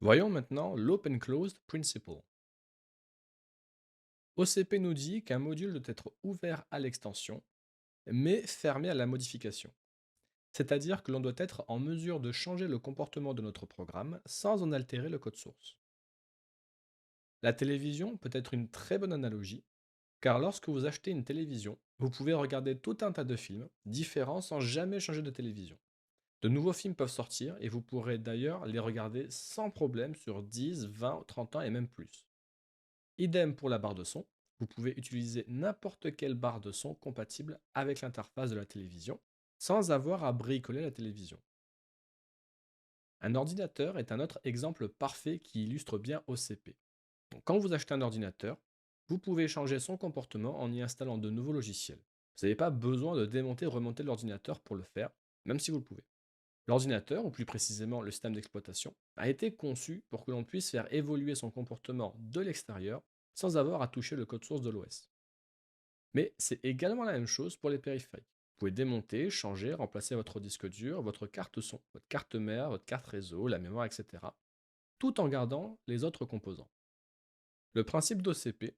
Voyons maintenant l'Open Closed Principle. OCP nous dit qu'un module doit être ouvert à l'extension, mais fermé à la modification. C'est-à-dire que l'on doit être en mesure de changer le comportement de notre programme sans en altérer le code source. La télévision peut être une très bonne analogie, car lorsque vous achetez une télévision, vous pouvez regarder tout un tas de films différents sans jamais changer de télévision. De nouveaux films peuvent sortir et vous pourrez d'ailleurs les regarder sans problème sur 10, 20, 30 ans et même plus. Idem pour la barre de son, vous pouvez utiliser n'importe quelle barre de son compatible avec l'interface de la télévision sans avoir à bricoler la télévision. Un ordinateur est un autre exemple parfait qui illustre bien OCP. Donc, quand vous achetez un ordinateur, vous pouvez changer son comportement en y installant de nouveaux logiciels. Vous n'avez pas besoin de démonter et remonter l'ordinateur pour le faire, même si vous le pouvez. L'ordinateur, ou plus précisément le système d'exploitation, a été conçu pour que l'on puisse faire évoluer son comportement de l'extérieur sans avoir à toucher le code source de l'OS. Mais c'est également la même chose pour les périphériques. Vous pouvez démonter, changer, remplacer votre disque dur, votre carte son, votre carte mère, votre carte réseau, la mémoire, etc. Tout en gardant les autres composants. Le principe d'OCP,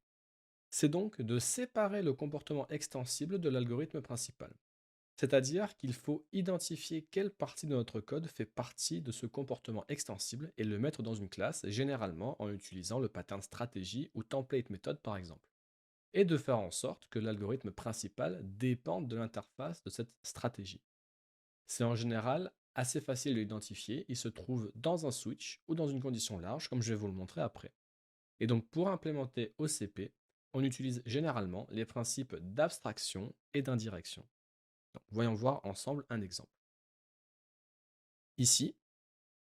c'est donc de séparer le comportement extensible de l'algorithme principal. C'est-à-dire qu'il faut identifier quelle partie de notre code fait partie de ce comportement extensible et le mettre dans une classe, généralement en utilisant le pattern stratégie ou template method par exemple. Et de faire en sorte que l'algorithme principal dépende de l'interface de cette stratégie. C'est en général assez facile de l'identifier, il se trouve dans un switch ou dans une condition large, comme je vais vous le montrer après. Et donc pour implémenter OCP, on utilise généralement les principes d'abstraction et d'indirection. Donc, voyons voir ensemble un exemple. Ici,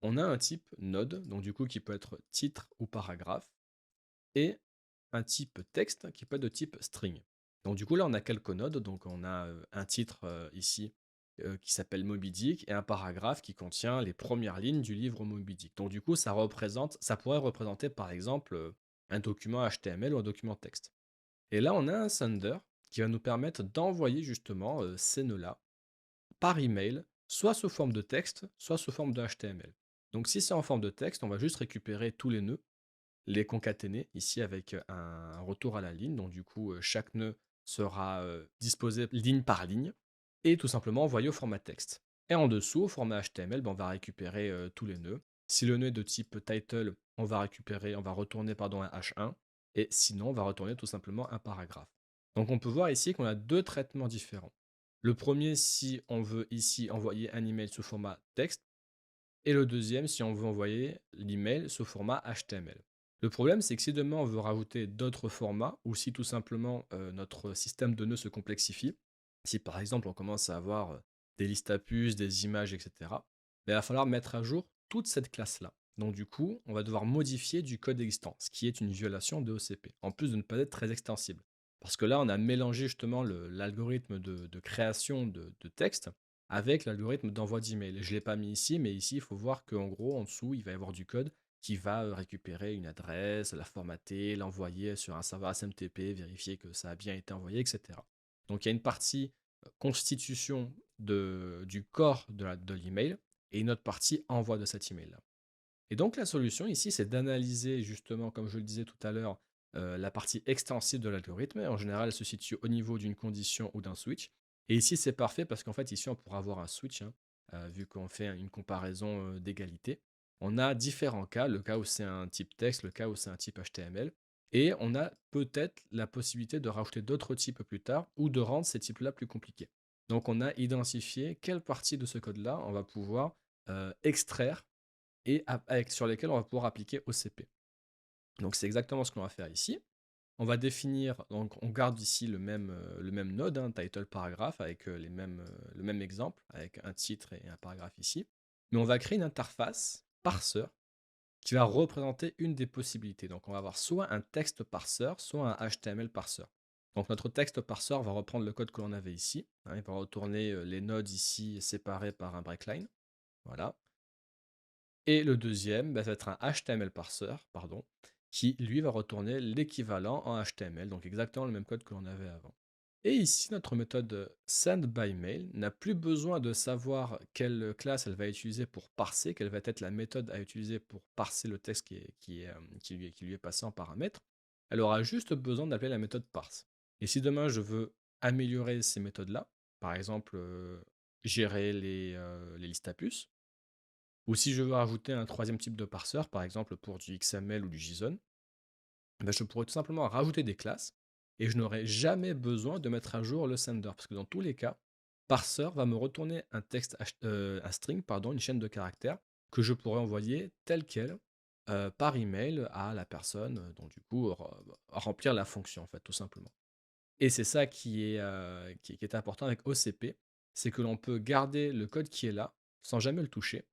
on a un type node, donc du coup qui peut être titre ou paragraphe, et un type texte qui peut être de type string. Donc du coup là on a quelques nodes, donc on a un titre ici qui s'appelle Moby Dick et un paragraphe qui contient les premières lignes du livre Moby Dick. Donc du coup ça pourrait représenter par exemple un document HTML ou un document texte. Et là on a un sender qui va nous permettre d'envoyer justement ces nœuds-là par email, soit sous forme de texte, soit sous forme de HTML. Donc si c'est en forme de texte, on va juste récupérer tous les nœuds, les concaténer ici avec un retour à la ligne. Donc du coup, chaque nœud sera disposé ligne par ligne et tout simplement envoyé au format texte. Et en dessous, au format HTML, ben, on va récupérer tous les nœuds. Si le nœud est de type title, on va retourner pardon, un H1 et sinon on va retourner tout simplement un paragraphe. Donc on peut voir ici qu'on a deux traitements différents. Le premier si on veut ici envoyer un email sous format texte et le deuxième si on veut envoyer l'email sous format HTML. Le problème, c'est que si demain on veut rajouter d'autres formats ou si tout simplement notre système de nœuds se complexifie, si par exemple on commence à avoir des listes à puces, des images, etc., ben, il va falloir mettre à jour toute cette classe-là. Donc du coup, on va devoir modifier du code existant, ce qui est une violation de OCP, en plus de ne pas être très extensible. Parce que là, on a mélangé justement l'algorithme de création de texte avec l'algorithme d'envoi d'email. Je ne l'ai pas mis ici, mais ici, il faut voir qu'en gros, en dessous, il va y avoir du code qui va récupérer une adresse, la formater, l'envoyer sur un serveur SMTP, vérifier que ça a bien été envoyé, etc. Donc il y a une partie constitution du corps de l'email et une autre partie envoi de cet email-là. Et donc la solution ici, c'est d'analyser justement, comme je le disais tout à l'heure, la partie extensible de l'algorithme. En général, elle se situe au niveau d'une condition ou d'un switch. Et ici, c'est parfait parce qu'en fait, ici, on pourra avoir un switch, hein, vu qu'on fait une comparaison d'égalité. On a différents cas, le cas où c'est un type texte, le cas où c'est un type HTML. Et on a peut-être la possibilité de rajouter d'autres types plus tard ou de rendre ces types-là plus compliqués. Donc on a identifié quelle partie de ce code-là on va pouvoir extraire et sur lesquels on va pouvoir appliquer OCP. Donc c'est exactement ce qu'on va faire ici. On va définir, donc on garde ici le même node, hein, title paragraphe, avec le même exemple, avec un titre et un paragraphe ici. Mais on va créer une interface parseur qui va représenter une des possibilités. Donc on va avoir soit un texte parseur, soit un HTML parseur. Donc notre texte parseur va reprendre le code que l'on avait ici, hein, il va retourner les nodes ici séparés par un breakline. Voilà. Et le deuxième, bah, ça va être un HTML parseur, pardon, qui lui va retourner l'équivalent en HTML, donc exactement le même code que l'on avait avant. Et ici, notre méthode sendByMail n'a plus besoin de savoir quelle classe elle va utiliser pour parser, quelle va être la méthode à utiliser pour parser le texte qui lui est passé en paramètre. Elle aura juste besoin d'appeler la méthode parse. Et si demain je veux améliorer ces méthodes-là, par exemple gérer les listes à puces, ou si je veux rajouter un troisième type de parseur, par exemple pour du XML ou du JSON, ben, je pourrais tout simplement rajouter des classes et je n'aurai jamais besoin de mettre à jour le sender. Parce que dans tous les cas, parser va me retourner un texte, un string, pardon, une chaîne de caractères que je pourrais envoyer tel quel par email à la personne, donc du coup remplir la fonction en fait, tout simplement. Et c'est ça qui est important avec OCP, c'est que l'on peut garder le code qui est là, sans jamais le toucher,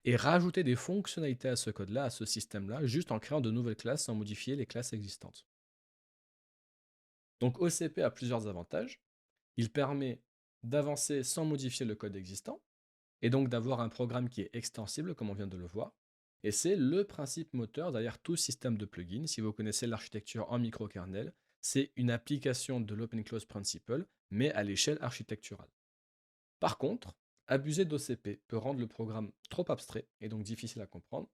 et rajouter des fonctionnalités à ce code-là, à ce système-là, juste en créant de nouvelles classes sans modifier les classes existantes. Donc OCP a plusieurs avantages. Il permet d'avancer sans modifier le code existant, et donc d'avoir un programme qui est extensible, comme on vient de le voir. Et c'est le principe moteur derrière tout système de plugin. Si vous connaissez l'architecture en microkernel, c'est une application de l'Open Close Principle, mais à l'échelle architecturale. Par contre, abuser d'OCP peut rendre le programme trop abstrait et donc difficile à comprendre.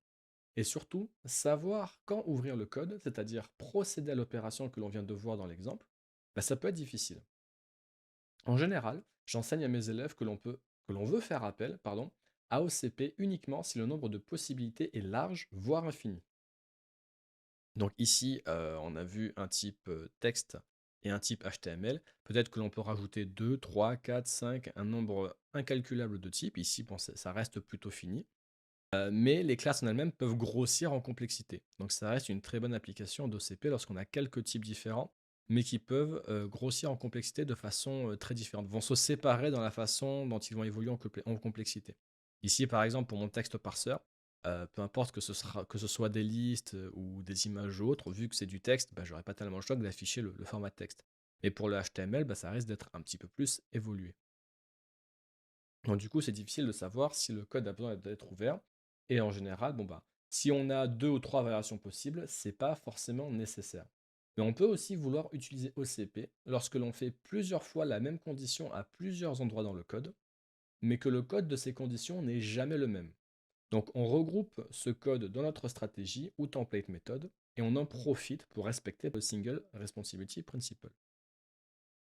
Et surtout, savoir quand ouvrir le code, c'est-à-dire procéder à l'opération que l'on vient de voir dans l'exemple, bah, ça peut être difficile. En général, j'enseigne à mes élèves que l'on veut faire appel, pardon, à OCP uniquement si le nombre de possibilités est large, voire infini. Donc ici, on a vu un type texte et un type HTML. Peut-être que l'on peut rajouter 2, 3, 4, 5, un nombre incalculable de types. Ici, bon, ça reste plutôt fini. Mais les classes en elles-mêmes peuvent grossir en complexité. Donc ça reste une très bonne application d'OCP lorsqu'on a quelques types différents, mais qui peuvent grossir en complexité de façon très différente, vont se séparer dans la façon dont ils vont évoluer en complexité. Ici, par exemple, pour mon texte parseur, peu importe que ce soit des listes ou des images ou autres, vu que c'est du texte, bah, j'aurais pas tellement le choix que d'afficher le format de texte. Mais pour le HTML, bah, ça risque d'être un petit peu plus évolué. Donc du coup, c'est difficile de savoir si le code a besoin d'être ouvert. Et en général, bon bah, si on a deux ou trois variations possibles, c'est pas forcément nécessaire. Mais on peut aussi vouloir utiliser OCP lorsque l'on fait plusieurs fois la même condition à plusieurs endroits dans le code, mais que le code de ces conditions n'est jamais le même. Donc on regroupe ce code dans notre stratégie ou template méthode et on en profite pour respecter le single responsibility principle.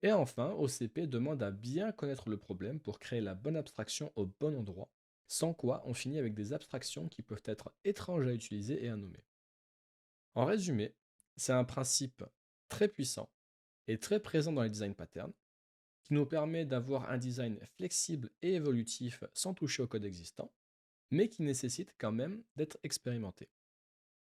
Et enfin, OCP demande à bien connaître le problème pour créer la bonne abstraction au bon endroit, sans quoi on finit avec des abstractions qui peuvent être étranges à utiliser et à nommer. En résumé, c'est un principe très puissant et très présent dans les design patterns, qui nous permet d'avoir un design flexible et évolutif sans toucher au code existant, mais qui nécessite quand même d'être expérimenté.